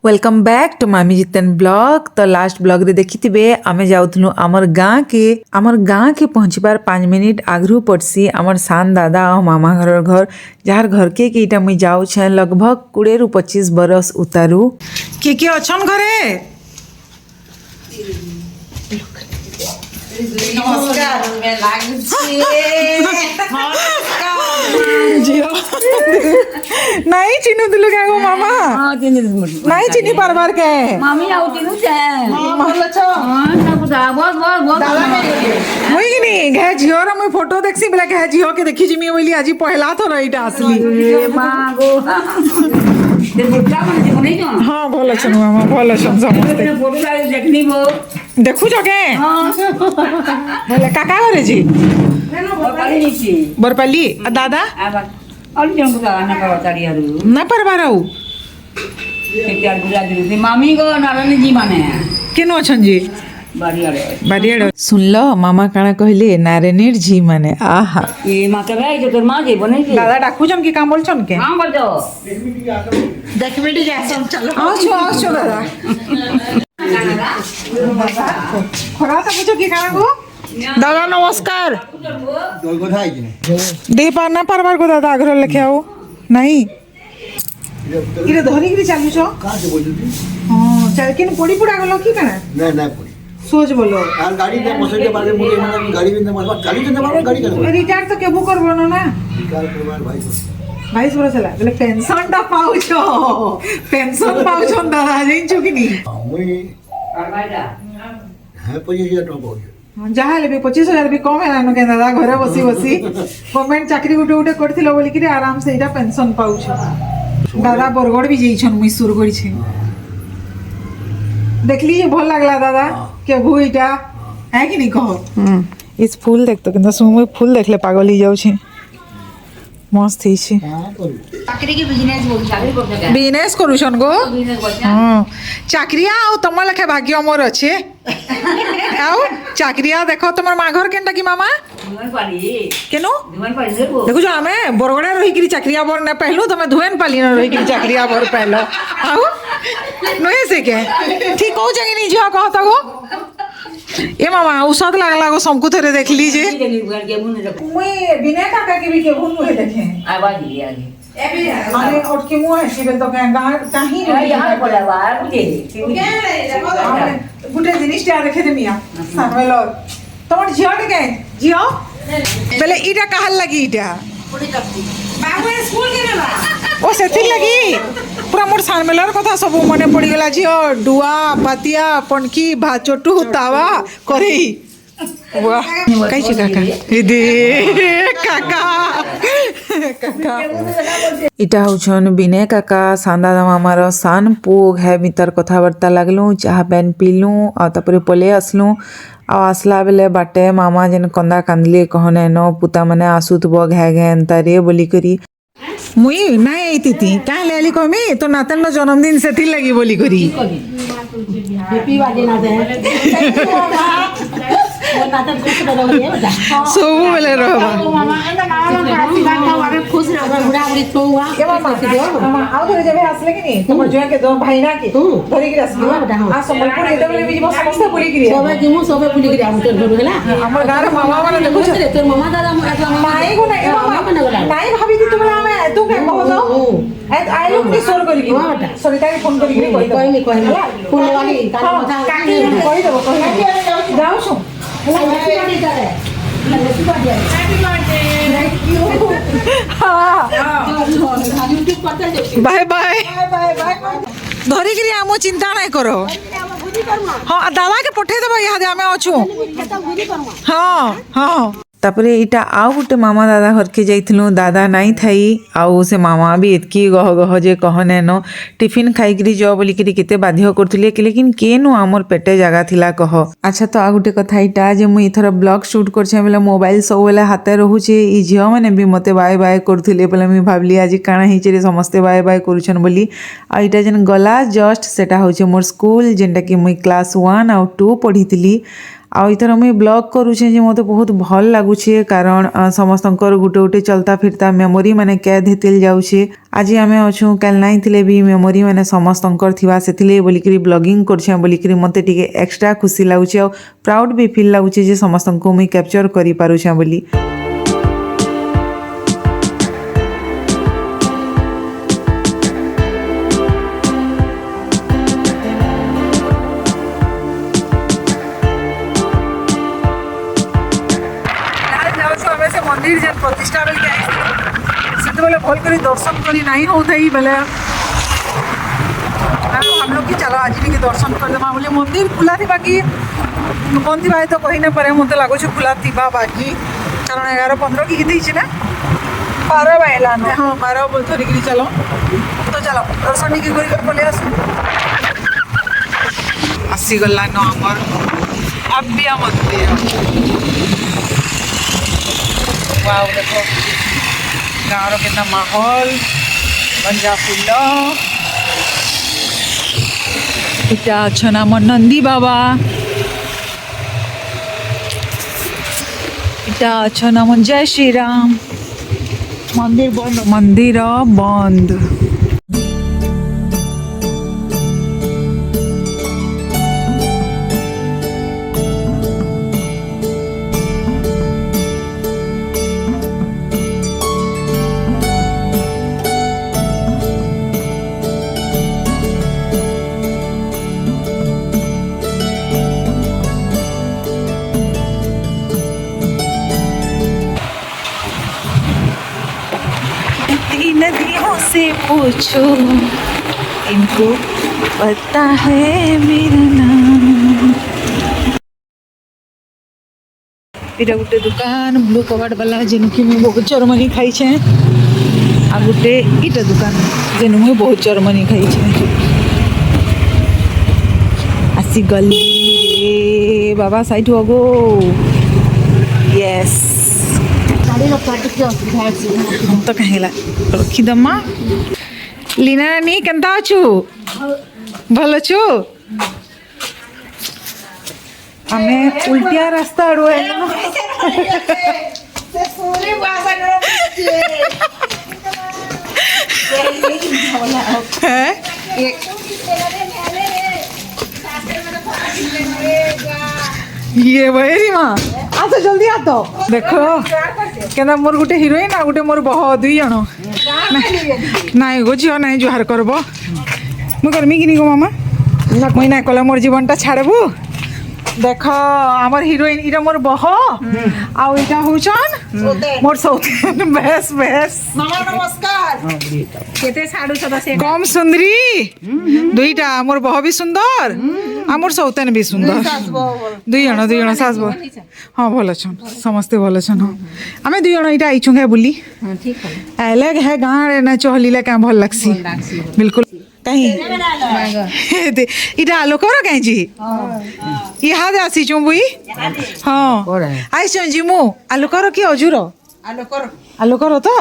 Welcome back to मामी जितन blog. तो last blog रे देखी थे आमे जाउथलु आमर गाँ के पहुँचबार 5 मिनिट आगरू पड़सी आमर सान दादा और मामा घर जार घर के इटा मुई जाऊ छे लगभग 20 रु 25 बरस उतारू। के अछन घरे? नमस्कार नहीं चिन्हू दिलु क्या गो मामा? हां नहीं चिन्ही पारबार के मामी आउ चिन्हू छे बोल छ हां ना बुदा बहुत दादा के मुई कि नहीं घे जियो रे मुई फोटो देखसी बेला घे जियो के देखी जिमी बोली आज पहला थोर इटा असली ए मां गो ते बुड्ढा मन जे नहीं जो हां बोल छ मामा बोल छ समझते फोटो लाई देखनी वो देखु छ के हां बोले काका करे जी बरपाली नीची बरपाली दादा आबा अलि जन बुदा ना का तारियारु ना परबारौ के प्यार बुदा दिलु मामी गो नारायण जी माने केनो अछन जी बारियाड़ सुन लो मामा काना कहले नारायणीर जी माने आहा ए माता भाई जो तोर मां जे बने के दादा डाकुचन की काम बोलछन के हां बजो देख बेटी जा चलो आओ छो दादा खरा त पूछो की काना गो दादा नमस्कार दे पार ना परबार को दादा आग्रह लेके आओ नहीं इरे धरी गिरी चालू छो कहां से बोल दी हां चल के पड़ी पुड़ा गलो की काना नहीं पड़ी सोच बोलो यार गाड़ी दे मसले के बारे में मुझे मतलब गाड़ी भी दे मतलब गाड़ी दे मारो गाड़ी कर रिटायर तो केबो करबो ना कार परिवार भाई 22 वर्ष ହେଲା એટલે પેન્શન ଟା પાઉછો પેન્શન પાઉછો દાદા જઈଛୁ કે ની मुई करवाइदा है 25000 टका पाउछ ଯାହା ହେଲେ ବି 25000 ବି କମ ହେଲା ନ କେନ୍ ଦାଦା ଘରେ ବସି ବସି गवर्नमेंट ଚାकरी गुटे गुटे करथिलो बोली कि आराम से इटा पेंशन पाउछो दादा बरगड़ भी जइछन मुई सुरगड़ छे देखली भल लागला दादा के भूइटा है कि नहीं कहो इस फूल देख तो किंतु सुमु फूल देखले पागल ही जाउ छे मस्त ही छे हां करू चाकरी के बिजनेस बोल चाकरी करते के बिजनेस करूछन गो बिजनेस बोल हां चाकरिया आ तुम लखे भाग्य मोर अच्छे आउ चाकरिया देखो तुम माँ घर केनटा की मामा धुवन पाली केनो धुवन पाली देखो देखो जो आमे बरगड़ा रही कि चाकरिया बर न पहलू तुम धुएन पाली न रही कि चाकरिया बर पहलो आउ नहे से के ठीक हो जागे नहीं जो कहता गो ए मामा औषध लागला गो समकु थरे देख लीजिए घर के मुंह देखो मुई बिना काका के भी के भूल मुहे देखे आवाज ही आगे अरे और के मुंह है सिबे तो कहीं यहाँ पड़ा बाहर बुझे गुटे जिनिस टा रखे दे मिया सानवेलो तमर जियो के जियो पहले इटा कहल लगी इटा बाबू स्कूल के नेबा ओ सेथिन लगी पूरा मोर सानमेलर कथा सब मने पड़ी गेला जियो डुआ पातिया पणकी भाचोटू तावा करी वाह काई छी काका दे काका काका इटा होछन बिने काका सांदा मामार सान पुग है मितर कथाबार्ता लागलु चाह पेन पीलु आ तापरे पले आसलु आ आसला बेले बाटे मामा जेन कंदा कांदले कहने न पुता माने आसुतबो घे घे एंता रे बोली करी मुई नाई आईती काहे लेली कमी तो नातन जन्मदिन सेथि लगी बोली करी हैप्पी बर्थडे नाते सब बेले रहबा ए मामा आउ धरे जेबे आसले कि नहीं तमर जोया के दो भाईना के धरे के आसबो आ संबलपुर के देबले भी समस्त बोली करी सबे पुली करी आउ तोर घर होला हमर गार मामा माने देखु छ तोर मामा दादा नाई को नहीं मामा नाई भाभी दी तुमला हमें तू के कहो तो आई लोग नि सोर करी की सरिता के फोन करी की कहि फोन वाली काकी कहि देबो कहि जाऊ छु बाय बाय धरी करी आमो चिंता नहीं करो हाँ दादा के पठे देबो यहाँ आमे अछु हाँ हाँ तापरे इटा आउ गुटे मामा दादा घर के जाइथिलु दादा नहीं थाई आउ से मामा भी एतकी गह गह जे कहने न टिफिन खाई करी जो बोली करी केते बाध्य करथिले कि लेकिन केनु हमर पेटे जगह थिला कह अच्छा तो आ गुटे कथा इटा जे मुई इथर ब्लॉग शूट करछे बेले मोबाइल सब बेले हाथे रहूचे ई झियो माने भी मते बाय बाय करथिले बेले मी भाबली आज काना हिचे रे समस्ते बाय बाय करूछन बोली आ इटा जन गला जस्ट सेटा होचे मोर स्कूल जेनटा कि मुई क्लास 1 और 2 पढितिली आ इथर मुई ब्लॉग करूछे जे मते बहुत भल लागुछे कारण समस्तंकर गुटे गुटे चलता फिरता मेमोरी माने कैद हेतिल जाउछे। आज आमे अछु काल नाइ थिले भी मेमोरी माने समस्तंकर थिबा सेथिले बोलिकरी ब्लॉगिंग करछे बोलिकरी मते टिके एक्स्ट्रा खुशी लागुछे आ प्राउड भी फील लागुछे जे समस्तंको मुई कैप्चर करि पारुछे बोली। मंदिर जेन प्रतिष्ठा बेल के बेले भल कर दर्शन करी नहीं होता बेले हम लोग की चलो आज भी दर्शन कर देमा बोले मंदिर खुला थी बाकी बंद थी तो कही ना पारे मत लगुच खुला थी बाकी कारण 11-15 की कितनी ना 12 बाइला हाँ 12 धरिकी चलो तो चलो दर्शन टी पलि आसीगला न आमर आव्या मंदिर। वाव देखो गाँव केतना माहौल गंजा फुल इटा अच्छा नाम नंदी बाबा इटा अच्छा नाम जय श्री राम मंदिर बंद। नदियों से पूछो इनको पता है मेरा नाम। इटा गोटे दुकान ब्लू कवर्ड वाला जेनुकी मुझे बहुत चरमनी खाई छे आ गोटे इटा दुकान जेनु मुझे बहुत चरमनी खाई छे। आसी गली रे बाबा साइड गो यस तो कहेला रखीदमा लीना नानी केनता अछु भल अछु आमे उल्टिया रास्ता आड़ो ये वही माँ आ तो जल्दी आ तो देखो केना मोर गुटे हिरोइन आ गुटे मोर बह दुई जण नाई गो झियो नाई जुहार करबो मु करमी कि गो मामा मुई ना कले मोर जीवनटा छाड़बू देख आमर हिरोइन इटा मोर बह आउ इटा होचन मोर सौतेन बेस बेस मामा नमस्कार केते छाडू छ बसे कम सुंदरी दुईटा मोर बह भी सुंदर आ मोर सौतेन भी सुंदर दुई जण सास बो हां भल छन समस्ते भल छन आमे दुई जण इटा आइछु है बुली हां ठीक है आले है गां रे ना चहलीले का भल लागसी बिल्कुल कहीं इटा आलो करो कहीं जी यहाँ आसी चु बुई हाँ आई चु जी मु आलो करो कि अजुर आलो करो तो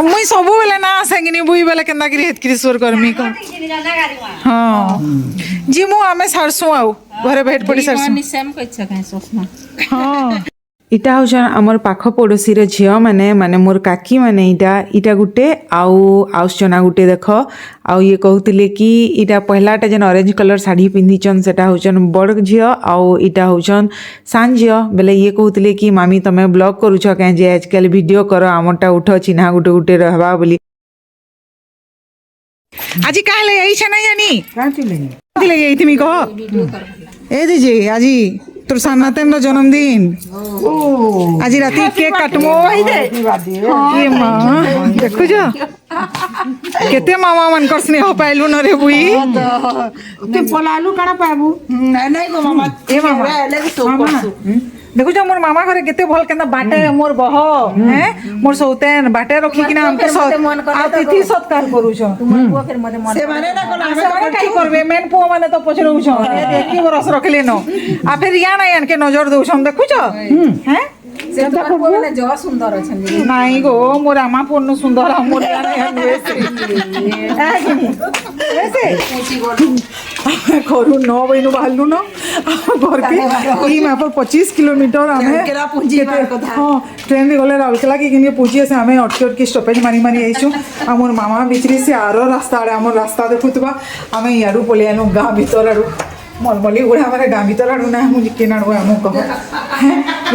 मुई सब बेले ना संगिनी बुई बेले केंदा करी हेतकरी स्वर करमी को हाँ जी मु आमे सारसु आउ घरे भेट पड़ी सारसु हाँ इटा हूँ आमर पाख पड़ोसी झील माने माने मोर काकी माने इटा गुटे आउसना गुटे देख आउ ये कहते कि इटा पहलाटा जेन ऑरेंज कलर साड़ी पिंधिचन सेटा हूँ बड़ झील आउ इटा हूँ सान झील बेले ये कहते कि मामी तमे ब्लॉग करुछ कहीं आजकल वीडियो कर आमरटा उठ चिन्हा गुटे गुटे रहबा बोली आज का आई ना जानी तुम कह ए दीजी आज तोर सनातन जन्मदिन आज राति केक काटमो ये माँ देखु केते मामा मनकर स्नेह पाइलु न रे बुई तू पलालु काना पाबू नै गो मामा ए मामा देखु जो मोर मामा घरे केते भल केना बाटे मोर बह हैं मोर सौतेन बाटे रखी किना हमके अतिथि सत्कार करू छ फिर मते मन से माने ना कोना से काई करबे मेन पुओ माने तो पछरउ छ देखी बरस रखले न आ फिर या ना यान के नजर दउ छ देखु छ हैं କେନ୍ତା କରବୁ ଜହ ସୁନ୍ଦର ଅଛନ୍ତି ନାଇଁ ଗो ମୋର ଆମା ପନ୍ନୁ ସୁନ୍ଦର ମୋର ଘରୁ 9 ବଜେନୁ ବାହାରିଲୁ न ଘରକେ ଇ ମାପର 25 କିଲୋମିଟର ଆମେ ହଁ ଟ୍ରେନରେ ଗଲେ ରାଉରକେଲା କି କିନି ପହଞ୍ଚି ଆସେ ଆମେ ଅଟକି ଷ୍ଟପେଜ ମାରି ମାରି ଆଇଛୁ ଆଉ ମୋର ମାମା ଭିତରେ ସେ ଆର ରାସ୍ତା ଆଡ଼େ ଆମର ରାସ୍ତା ଦେଖୁଥିବା ଆମେ ଇଆଡ଼ୁ ପଳେଇ ଆନୁ ଗାଁ ଭିତର ଆଡ଼ୁ मलमली उड़ा हमारे गाँ भीतर आड़ू ना मुझे के नाड़ू आम कह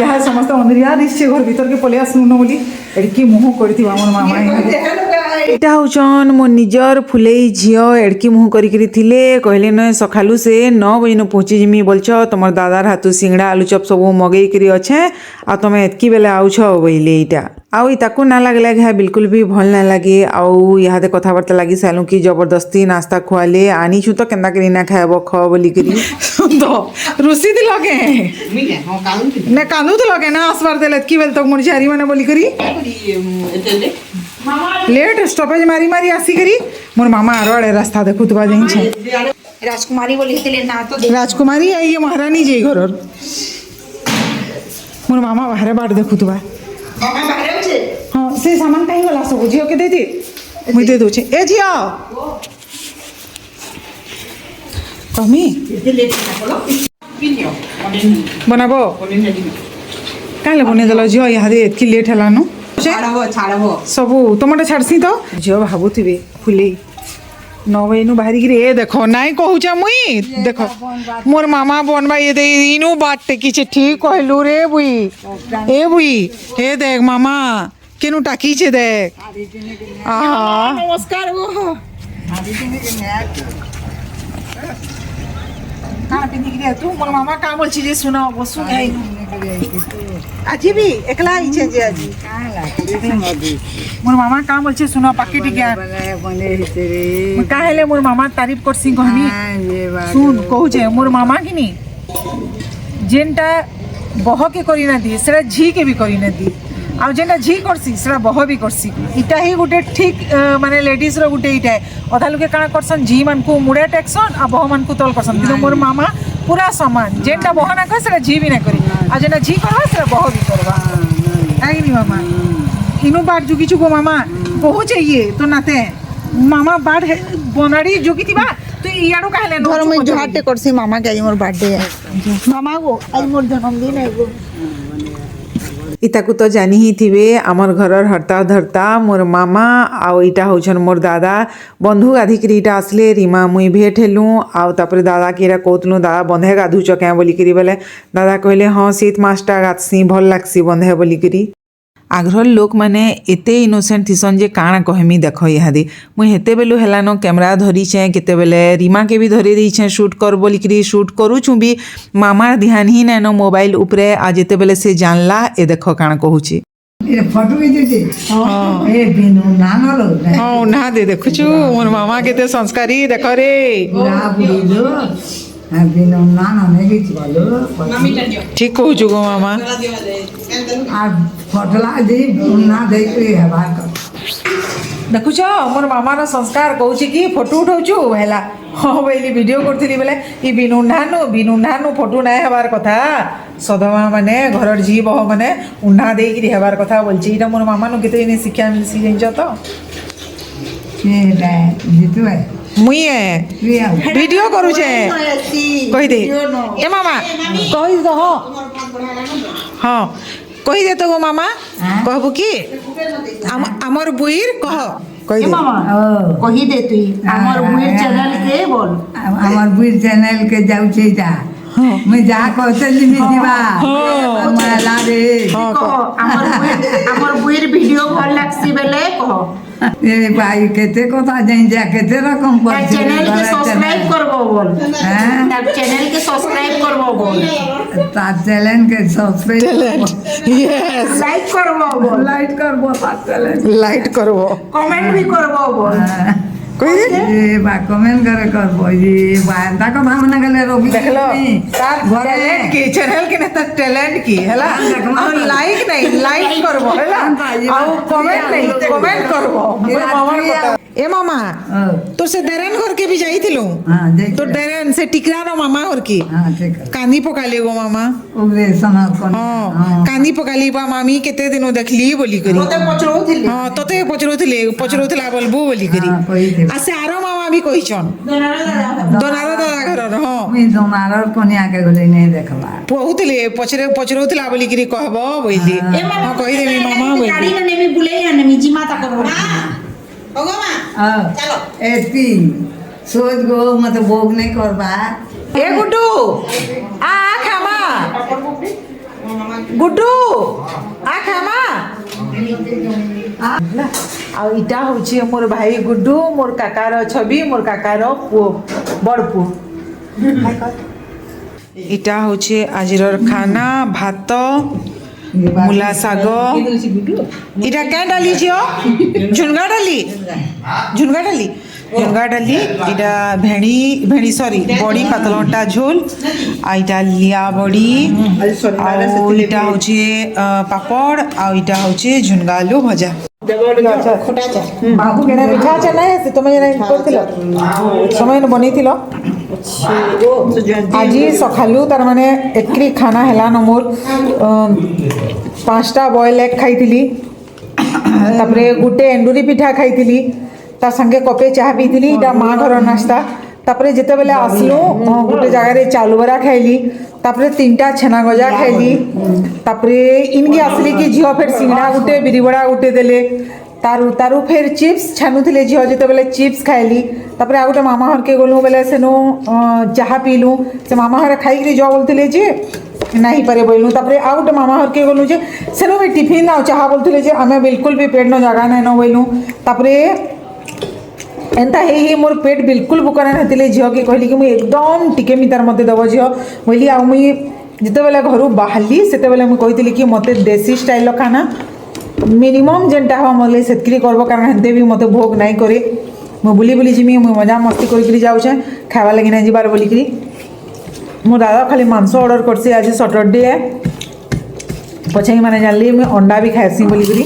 यहाँ समस्त अंदरिया दिशे घर भीतर के पलि आसनु बोली एड़की मुँह करती मोर मामा यहाँ हूँ मो निजर फुलेई झील एड़की मुँह करी कहले न सकालू से 9 बजे पहुँची जिमी बोलछ तुम दादार हाथू सिंगड़ा आलुचप सब मगेकरी अच्छे आ तुम एतकी बेले आउछ बोले यहाँ आउ ताकू ना लगला घा बिल्कुल भी भल ना लगे आउ इहादे कथबार्ता लगी सालू कि जबरदस्ती नास्ता खुआले आनीछु तो केन्दा करी ना खाएब ख बोली करी तो रुसी दी लगे ना कांदू तो लगे ना आसबार देले की बेल तक मोर झारी माने बोली करी लेट स्टॉपेज मारी मारी आसी करी मोर मामा आरो आड़े रास्ता देखुतबा जाई छे राजकुमारी बोली ना तो राजकुमारी आई ये महारानी जे घरर मोर मामा बाहर बाट देखुतबा हाँ से सामान कहीं वाला सब झील के दे दे मुझे दे दो छे ए झील कमी बनाबो काले बने दल झील यहाँ एतकी लेट हेलानु सबू तुमटे छाड़सी तो झील भावुवे फुले 9 बजे बाहरी गिरी ए देखो नाई कहूचा मुई देखो मोर मामा बनबा ये दे इनु बाट टेकीचे ठीक कहलु रे बुई ए देख मामा केनु टाकीचे देख आहा नमस्कार वो काना पिंदी गिरी तू मोर मामा का बोलछि जे सुना बसु नहीं আজি भी एकला इछे जे আজি मोर मामा का बोलछे सुना पाकेट ज्ञान का हेले मोर मामा तारीफ करसी कहनी सुन कहू जे मोर मामा किनी जेनटा बह के करी ना दी सेरा झी के भी करी ना दी आ जेनटा झी करसी सेरा बह भी करसी इटा ही गुटे ठीक माने लेडीज रो गुटे इटा अधा लोके काना करसन झी मान को मुड़े टेक्सन आ बह मान को तल करसन किंतु मोर मामा पूरा समान जेनटा बह ना करे सेरा झी भी ना करी आ जेनटा झी करबा सेरा बह भी करबा आइनी मामा इनु बाट जुगी चुको मामा बहुत चाहिए तो नाते मामा बाट बनाड़ी जुगी थी बा तो याडो कहले घर में झाटे करसी मामा के आज मोर बर्थडे है मामा को आज मोर जन्मदिन है गो इताकू तो जानी ही थिबे आमर घरर हरता धरता मोर मामा आउ इटा होछन मोर दादा बंधु गाधिकरी इटा आसले रीमा मुई भेट हेलु आउ तापरे दादा के इरा कहतनु दादा बंधे गाधुच क्या बोली करी बोले दादा कहले हाँ शीत मासटा गाधसी भल लागसी बंधे बोली करी आग्रहर लोक मैंने एते इनोसेंट थिसन जे काଣା कहमी देख इहादे मुई हेते बेलु हेलानो कैमरा धरीछे केते बेले रीमा के भी धरी देछे शूट कर बोलिकरी शूट करूछु भी मामार ध्यान ही नानो मोबाइल उपरे आ जेते बेले से जानला ए देख काଣା कहूची ए फोटो भी दे हां ए बिनु नानो लो हां ना दे देखुछु मोर मामा केते संस्कारी देख रे ना बुझो बिनु नानो ने भी बोलो ठीक कहूछु गो मामा आ फोटोला दे ना देख रे हवा कर देखुछ मोर मामार संस्कार कहूँ कि फोटो उठाऊछु है हाँ बोली वीडियो करी बोले ये बिनु नानु फोटो ना हबार कथा सदमा माने घर झी बह मैंने उन्ना देकरी हबार कथा बोलছি এটা मोर मामा नु केते शिक्षा मिलसी जानिछ तो मुई वीडियो करूचे कही दे ए मामा कही दो हाँ कही दे तो गो मामा कहबू कि आमर बुईर कह कही दे कही दे तू हमर बुईर चैनल के बोल हमर बुईर चैनल के जाऊ छे जा मैं जा कहते लिमी जीवा मला रे हमर बुईर वीडियो भल लागसी बेले कह ए भाई केते कथा जाई जा केते रकम पर चैनल के सब्सक्राइब करबो बोल हैं चैनल के सब्सक्राइब करबो बोल ता चैनल के सब्सक्राइब यस लाइक करबो बोल लाइक करबो ता चैनल लाइक करबो कमेंट भी करबो बोल কই দে ये बा कमेंट करे करबो ये बा एंता को भावना गले रोबी देखलो तार घरे टैलेंट की चैनल के ना तार टैलेंट की हैला और लाइक नहीं लाइक करबो हैला और कमेंट नहीं कमेंट करबो मोर मामा को ए मामा तो से दरन घर के भी जाइथिलु हां देख तो दरन से टिकरा रो मामा घर की हां ठीक है कांदी पकाले गो मामा उबरे सना कोन हां कांदी पकाली बा मामी केते दिन देखली बोली करी তোতে পচরৌଥିଲି हां तोते पचरौथिला बोलबो बोली करी हां कहि आ से आरो मामा भी कहिछन दोनारो दादा घर हां मी जोनार कोनिया के गले नहीं देखला पहुथिले पचरौथिला बोली करी कहबो बोली हां कहि देबी मामा गाड़ी बोली में नेमी बुले या नेमी जिमा तक ওগো মা चलो एती सोच गो मत भोग नहीं करबा ए गुड्डू आ खामा गुड्डू आ खामा आ इटा होची मोर भाई गुड्डू मोर काकार छवि मोर काकार पुओ बड़ पुओ इटा होची आजिरर खाना भात मूला साग इटा क्या डाली छियो झुनगा डाली इटा भेणी सॉरी बड़ी पातलटा झोल आ इटा लिया बड़ी आ इटा होचे पापड़ आ इटा होचे झुनगा आलू भजा बाबू केना मीठा चा नहीं से तुम जरा करथिलो समय न बनेथिलो आज सखालू तार माने एकरी खाना हैला न मोर 5टा बॉयल एग खाइथिली तापरे गुटे एंडुरी पिठा खाइथिली ता संगे कपे चाह पीथिली इटा माँ घर नाश्ता तापरे जेते बेले आसलु गुटे जगह रे चालू बरा खाइली तापरे 3टा छेना गजा खाइली तापरे इनके आसली कि झियो फेर सिंगड़ा गुटे बिरी बड़ा गुटे देले तारु फेर चिप्स छानुथिले झियो जेते बेले चिप्स खाइली तापरे आ गुटे मामा हर के गलु बेले सेनु चाह पीलु से मामा हर खाई के जो बोलथिले जे नहीं पारे बोलू तापरे आ गुटे मामा हर के गलु जे सेनु भी टिफिन आ चाह बोलथिले जे हमें बिल्कुल भी पेट न जगह नहीं न बोलू तापरे एंता हे मोर पेट बिल्कुल बुकना नथिले झियो के कहली कि मुई एकदम टिके मितार मते दबो झियो बोली आ मुई जिते बेले घरु बाहली सेते बेले मुई कहितली कि मते देसी स्टाइल रो खाना मिनिमम जेनटा हो मोले सेतकरी करबो कारण हंते भी मते भोग नहीं करे मु बुली बुली जिमी मु मजा मस्ती करी जाउ छे खावा लागि नहीं जिबार बोली करी मो दादा खाली मांस ऑर्डर करसी आज सैटरडे है पछे माने जानली मैं अंडा भी खाइसी बोली करी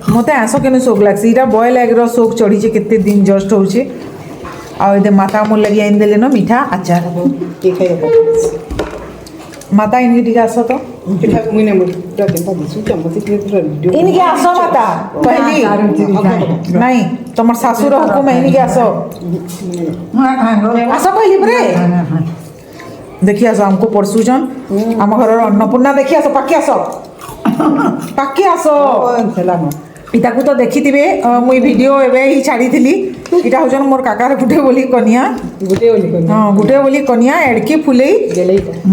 मते आसो केनु शौक लागसी इटा बॉयल एग रो शौक चढ़ी छे केते दिन जस्ट होउछे आ एते माता मोर लागि आइन देले न मीठा अचार के खाइबो माता इनके टिका आसो तो পিঠা তুমি না মোর কেনতা দিছু চমচি के पूरा वीडियो इनके आसो माता पहली नहीं तमर सासुर हुकुम है इनके आसो आसो पहली परे देखि आसो हमको परसु जन हम घर अन्नपूर्णा देखि आसो पाके आसो इटा को तो देखी थिबे मुई वीडियो एबे ही छाड़ी थिली इटा होजन मोर काकार गुटे बोली कनिया गुटे बोली कनिया एडकी फुलेई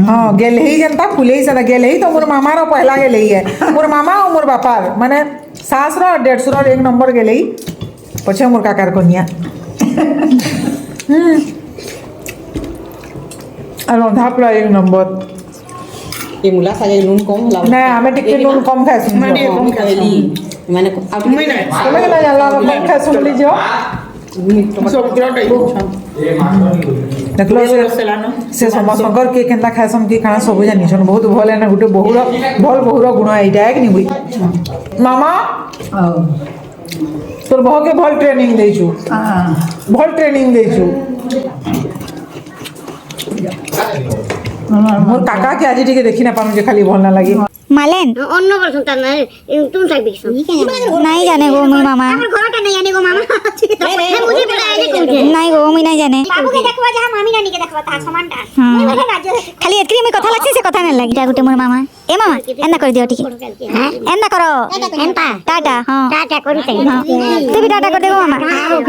हां गेलेही जनता फुलेई सदा गेलेही तो मोर मामा रो पहला गेलेही है मोर मामा और मोर बापार माने सास रो 150 रो एक नंबर गेलेही पछे मोर काकार कनिया रंधा प्ला एक नंबर ये मुला साजे नून कम लाव ना हमें टिके नून कम खाइस माने कम खाइली माने अब मैं ना तुम्हें ना जाला कम खाइस सुन लीजियो सब ग्राउंड देखलो से समस्तकर के केनता खाइसम की खाना सब जानि छन बहुत भल है ना गुटे बहुर गुण एटा है कि नि बुई मामा तोर बहु के भल ट्रेनिंग देछु मोर काका के आज टिके देखि ना पानु जे खाली भल ना लागी मालेन অন্য বল সন্তান না তুমি থাকবে কি नहीं जाने गो मैं मामा আমার ঘরটা নাই জানে গো মামা মুঝে বলে আইলে কোনকে नहीं गो मैं नहीं जाने বাবুকে দেখবা যা মামি নানিকে দেখবা তা সমানটা हाँ। মানে রাজ্য खाली एतरी में कथा लागছে से कथा नहीं लगी गुटे मोर मामा ए मामा एंदा कर दियो ठीक है एंदा करो এন্টা टाटा हां টাটা করি তাই हाँ तू भी टाटा कर दे गो मामा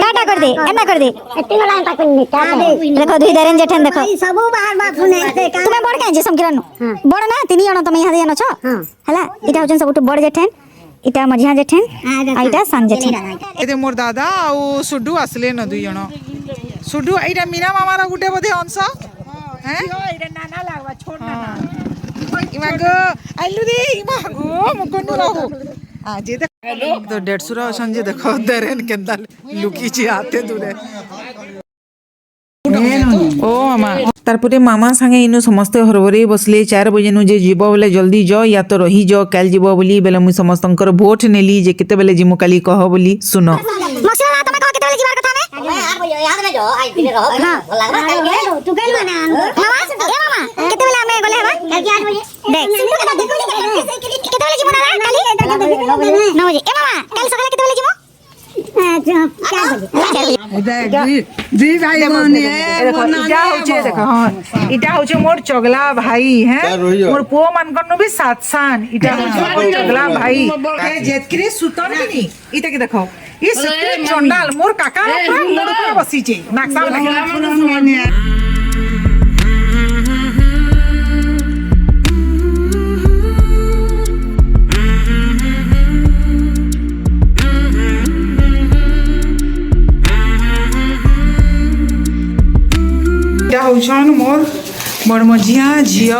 टाटा कर दे एंदा कर दे এতে গলা এন্টা করি টাটা देखो दुई दरेन जेठन देखो সবু বাহার বাপ শুনে तुम्हें बड़ काहे जे समकिरन बड़ ना तीन जण तुम यहाँ जानो छ हला इटा होजन सबुट बड़ जेठन इटा मझिया जेठन आ इटा सान जेठन एते मोर दादा आउ सुडू आसले न दुई जण सुडू एटा मीना मामार गुटे बधे अंश हैं एटा नाना लागवा छोड़ नाना इमा गो आइलु रे इमा गो मकनु रहु आज तो 150 अछन जे देखो देरेन केंदा लुकी छी आते दूरे ओ मामा तारपरे मामा संगे इनु समस्त हरबरे बसले 4 बजे नु जे जीव बोले जल्दी जो या तो रही जो काल जीव बोली बेले मुई समस्तंकर वोट नेली जे केते बेले जिमु काली कह बोली सुनो मौसी ना तमे कह केते बेले जीवार कथा में याद रे जो आज दिन रहो भल लागबा काल तू गइल माने मामा ए मामा केते बेले हमें गले हबा काल 8 बजे देख केते बेले जीवना काली 9 बजे ए मामा काल सकाले केते बेले जीवो 4 बजे दी भाई मोनी देखो इटा होचे देखो हां इटा होचे मोर चगला भाई हैं मोर पो मान करनो भी सात सान इटा होचे मोर चगला भाई ए जेतकरी सुतन किनी इटा के देखो ई सत्य चंडाल मोर काका पूरा मोर पर बसी छे नाकसा लगे हूँ मोर बड़ मझिया झील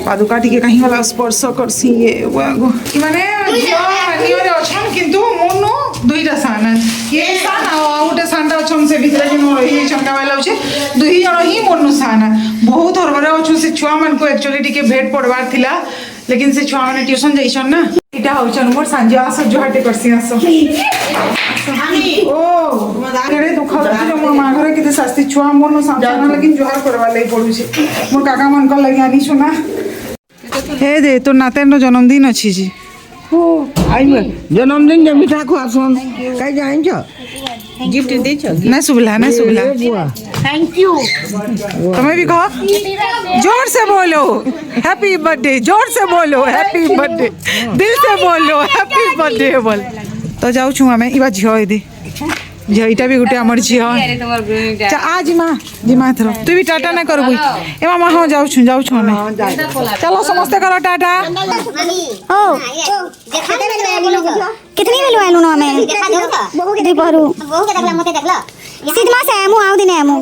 पादुका टी कहीं वाला स्पर्श करसी ये माने झील अच्छन किंतु मोर दुईटा सान ये सान आउटे सानटा अच्छन से भितर जो रही चंका वाला अच्छे दुई जन ही मोर सान बहुत हरबर अच्छु से छुआ मान को एक्चुअली टिके भेट पड़वार थिला लेकिन से छुआ माने ट्यूशन जाइछन ना इटा होचन मोर सांजे आस जुहाटे करसी आस ओ केड़े दुख जो मोर मां घरे केते शास्ति छुआ मोर न सामना लेकिन जुहार करवा लई पड़ू छे मोर काका मन कर लगी आनी सुना हे दे तो नातेन जन्मदिन अछि जी आइबे जन्मदिन के मीठा खुआसन कई जाइन छ गिफ्ट दे छ ना सुबला थैंक यू तुम्हें भी कहो जोर से बोलो हैप्पी बर्थडे जोर से बोलो हैप्पी बर्थडे दिल से बोलो हैप्पी बर्थडे बोल तो जाऊ छु हमें इबा झियो दे झियो इटा भी गुटे हमर झियो आज माँ थरो तू भी टाटा ना करबू ए मामा हां जाऊ छु हमें चलो समस्त करो टाटा ओ कितनी वेलु आलू न हमें दोपहरु बहु के देखला मते देखला सीधमा से आमु आउ दिने आमु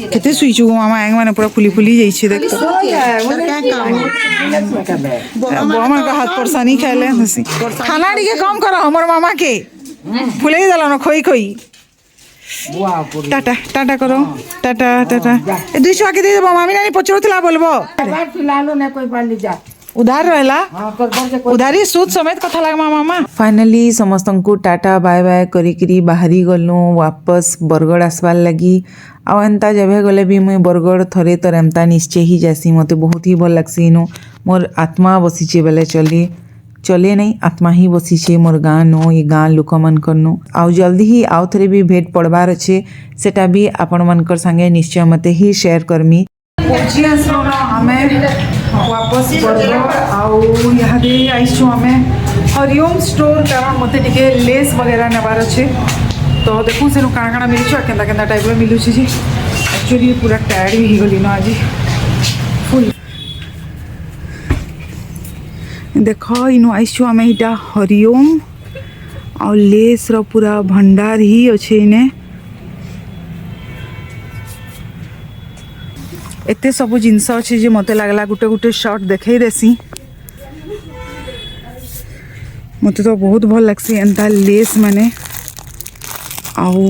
केते सुई छु मामा एंग माने पूरा फुली जाई छे देख मामा का हाथ परसानी खाइले हसी खाना डी के कम करो हमर मामा के फुले देला न खोई टाटा टाटा करो टाटा टाटा ए 200 के दे देबो मामी नानी पचरोतला बोलबो लालो ने कोई पाली जा उधार रहला उधारी सूद समेत कथा लागमा मामा फाइनली समस्तंकु टाटा बाय बाय करिकरी बाहरी गलु वापस बरगड़ आसबार लगी आ एंता जेबे गले भी मुई बरगड़ थरे तर एमता निश्चय ही जासी मते बहुत ही भल लागसी इनु मोर आत्मा बसीचे बेले चले नहीं आत्मा ही बसीचे मोर गाँ नो ये गाँ लोक मन करनु आउ जल्दी ही आउ थरे भी भेट पड़बार अच्छे सेटा भी आपण मनकर संगे निश्चय मते ही शेयर करमी पहुंची आसलो ना हमें वापस बरगड़ आउ यहाँ दे आइछु हमें हरिओम स्टोर कारण मते टिके लेस वगैरह नेबार अच्छे तो देखो से काଣା काଣା मिलुछ केंदा केंदा टाइप रो मिलुछ जी एक्चुअली पूरा टायर्ड भी गली ना आज फुल देखो इनु आइछु हमें इटा हरिओम और लेस रो पूरा भंडार ही अच्छे इने एते सब जिनस अच्छे जे मते लागला गुटे गुटे शॉट देखे देसी मते तो बहुत भल लागसी एंता लेस माने आउ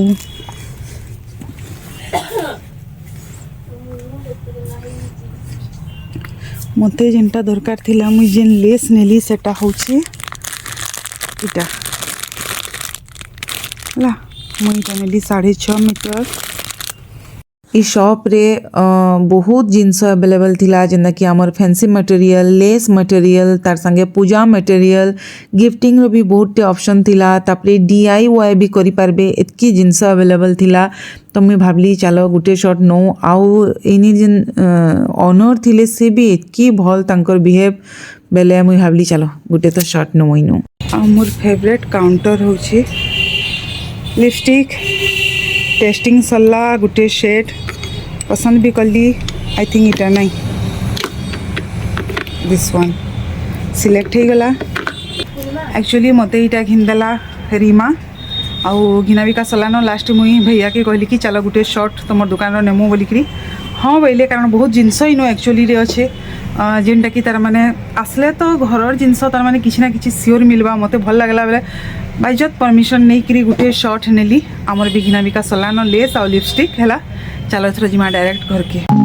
मते जेनटा दरकार थिला मुई जेन लेस नेली सेटा होची इटा ला मुई इटा नेली 6.5 मीटर ई शॉप रे बहुत जिनस अवेलेबल थिला जेंदा कि हमर फैंसी मटेरियल लेस मटेरियल तार संगे पूजा मटेरियल गिफ्टिंग रो भी बहुत ऑप्शन थिला तापरे DIY भी करि पारबे एतकी जिनस अवेलेबल थिला तो मुई भाबली चलो गुटे शॉट नो आउ एनी जिन ओनर थिले से भी एतकी भल तांकर बिहेव बेले मुई भाबली चलो गुटे तो शॉट नो मोइनो आ मोर फेवरेट काउंटर होची लिपस्टिक टेस्टिंग सल्ला गुटे शेड पसंद भी कली आई थिंक इटा नहीं दिस वन सिलेक्ट हो गला एक्चुअली मते इटा घिनदेला रीमा आउ घिना बिका सलानो लास्ट मुई भैया के कहली कि चलो गुटे शर्ट तुम दुकान नेमु बोलिकी हाँ बोले कारण बहुत जिनस इनो एक्चुअली रे अच्छे जेनटा कि तार माने आसले तो घरर जिनस तार माने किसी ना किसी सियोर मिलवा मते भल लागला बेले बाइजत परमिशन नहीं करी गुटे शॉर्ट नेली आमर बिघिना बिका सलानो लेस और लिपस्टिक हैला चलो एथर जिमा डायरेक्ट घर के।